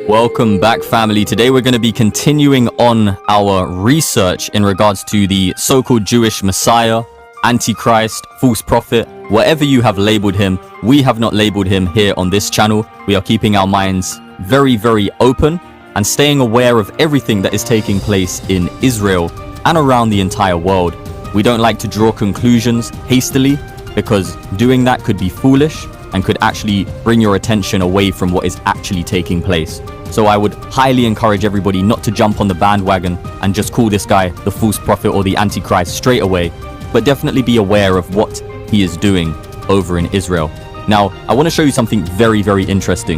Welcome back, family. Today we're going to be continuing on our research in regards to the so-called Jewish Messiah, Antichrist, false prophet, whatever you have labeled him. We have not labeled him here on this channel. We are keeping our minds very, very open and staying aware of everything that is taking place in Israel and around the entire world. We don't like to draw conclusions hastily because doing that could be foolish and could actually bring your attention away from what is actually taking place. So I would highly encourage everybody not to jump on the bandwagon and just call this guy the false prophet or the Antichrist straight away, but definitely be aware of what he is doing over in Israel. Now, I want to show you something very, very interesting.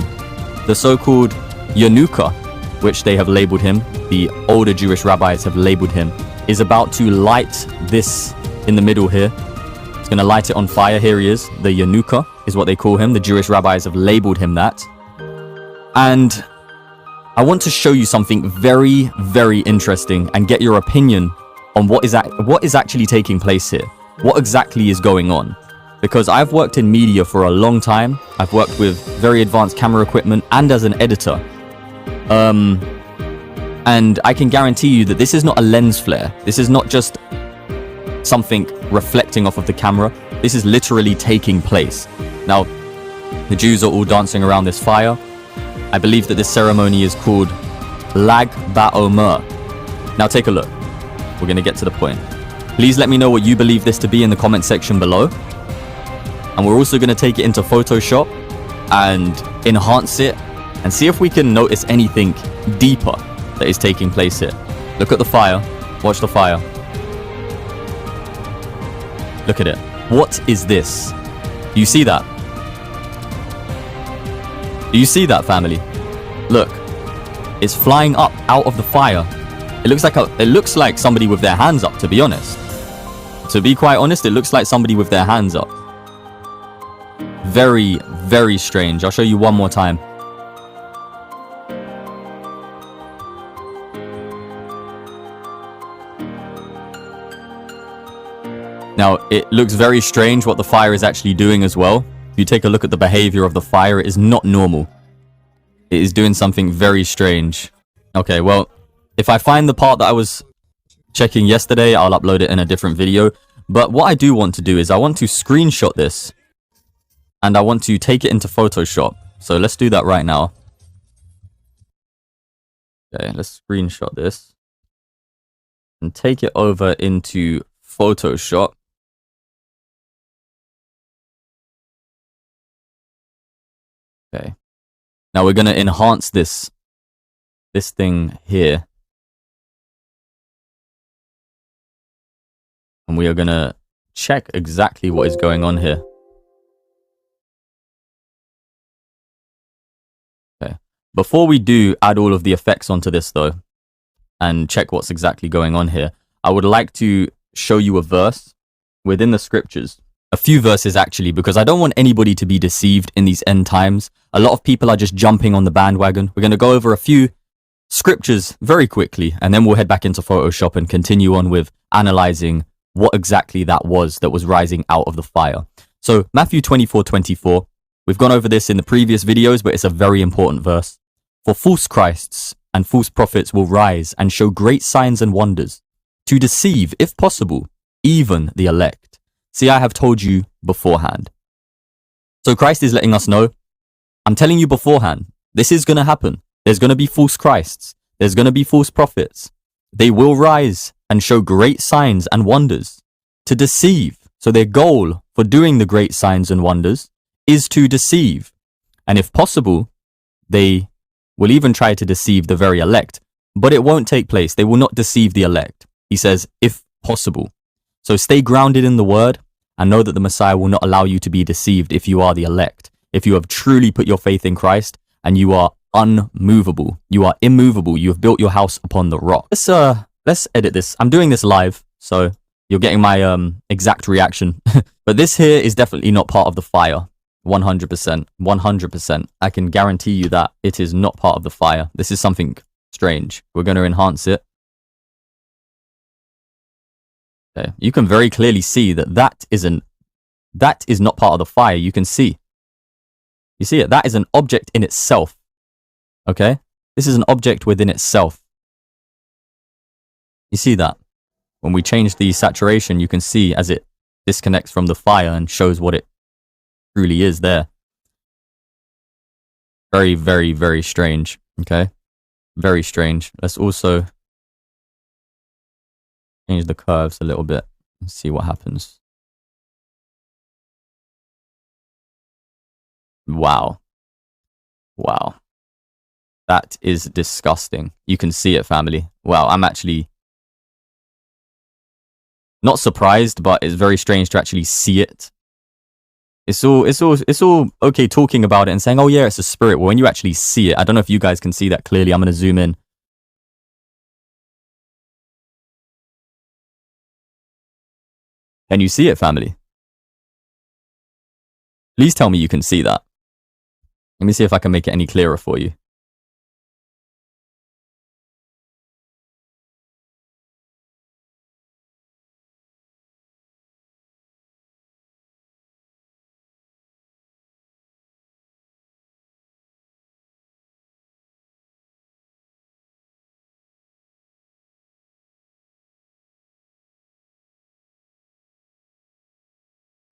The so-called Yanuka, which they have labeled him, the older Jewish rabbis have labeled him, is about to light this in the middle here. It's going to light it on fire. Here he is. The Yanuka is what they call him. The Jewish rabbis have labeled him that. And I want to show you something very, very interesting and get your opinion on what is actually taking place here. What exactly is going on? Because I've worked in media for a long time. I've worked with very advanced camera equipment and as an editor. And I can guarantee you that this is not a lens flare. This is not just something reflecting off of the camera. This is literally taking place. Now, the Jews are all dancing around this fire. I believe that this ceremony is called Lag BaOmer. Now take a look. We're going to get to the point. Please let me know what you believe this to be in the comment section below. And we're also going to take it into Photoshop and enhance it and see if we can notice anything deeper that is taking place here. Look at the fire. Watch the fire. Look at it. What is this? Do you see that? Do you see that, family? Look, it's flying up out of the fire. It looks like somebody with their hands up, to be honest. To be quite honest, it looks like somebody with their hands up. Very, very strange. I'll show you one more time. Now, it looks very strange what the fire is actually doing as well. If you take a look at the behavior of the fire, it is not normal. It is doing something very strange. Okay, well, if I find the part that I was checking yesterday, I'll upload it in a different video. But what I do want to do is I want to screenshot this and I want to take it into Photoshop. So let's do that right now. Okay, let's screenshot this and take it over into Photoshop. Okay. Now we're going to enhance this thing here. And we are going to check exactly what is going on here. Okay. Before we do add all of the effects onto this though, and check what's exactly going on here, I would like to show you a verse within the scriptures. A few verses actually, because I don't want anybody to be deceived in these end times. A lot of people are just jumping on the bandwagon. We're going to go over a few scriptures very quickly, and then we'll head back into Photoshop and continue on with analyzing what exactly that was rising out of the fire. So Matthew 24:24. We've gone over this in the previous videos, but it's a very important verse. For false Christs and false prophets will rise and show great signs and wonders, to deceive, if possible, even the elect. See, I have told you beforehand. So Christ is letting us know, I'm telling you beforehand, this is going to happen. There's going to be false Christs. There's going to be false prophets. They will rise and show great signs and wonders to deceive. So their goal for doing the great signs and wonders is to deceive. And if possible, they will even try to deceive the very elect, but it won't take place. They will not deceive the elect. He says, if possible. So stay grounded in the word and know that the Messiah will not allow you to be deceived if you are the elect. If you have truly put your faith in Christ and you are unmovable, you are immovable, you have built your house upon the rock. Let's edit this. I'm doing this live, so you're getting my exact reaction. But this here is definitely not part of the fire. 100%. 100%. I can guarantee you that it is not part of the fire. This is something strange. We're going to enhance it. Okay. You can very clearly see that that is not part of the fire. You can see. You see it? That is an object in itself. Okay? This is an object within itself. You see that? When we change the saturation, you can see as it disconnects from the fire and shows what it truly is there. Very, very, very strange. Okay? Very strange. Let's also change the curves a little bit and see what happens. Wow. Wow. That is disgusting. You can see it, family. Wow, I'm actually not surprised, but it's very strange to actually see it. It's all okay talking about it and saying, oh yeah, it's a spirit. Well, when you actually see it, I don't know if you guys can see that clearly. I'm going to zoom in. Can you see it, family? Please tell me you can see that. Let me see if I can make it any clearer for you.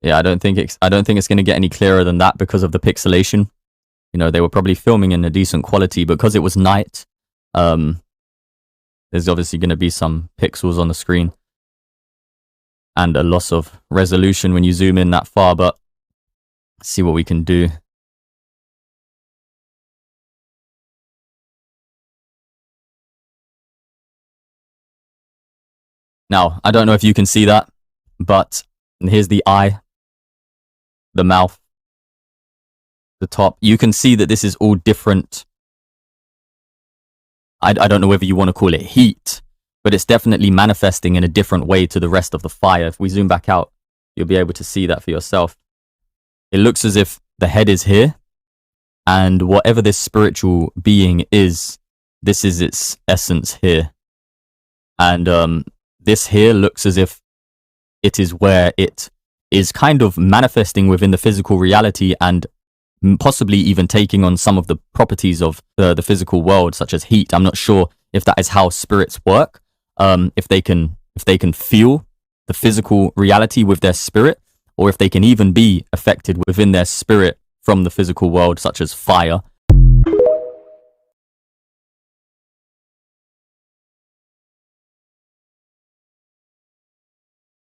Yeah, I don't think it's going to get any clearer than that because of the pixelation. You know, they were probably filming in a decent quality because it was night. There's obviously going to be some pixels on the screen and a loss of resolution when you zoom in that far, but let's see what we can do. Now, I don't know if you can see that, but here's the eye, the mouth, the top. You can see that this is all different. I don't know whether you want to call it heat, but it's definitely manifesting in a different way to the rest of the fire. If we zoom back out, you'll be able to see that for yourself. It looks as if the head is here, and whatever this spiritual being is, this is its essence here. And this here looks as if it is where it is kind of manifesting within the physical reality and possibly even taking on some of the properties of the physical world, such as heat. I'm not sure if that is how spirits work. If they can feel the physical reality with their spirit, or if they can even be affected within their spirit from the physical world, such as fire.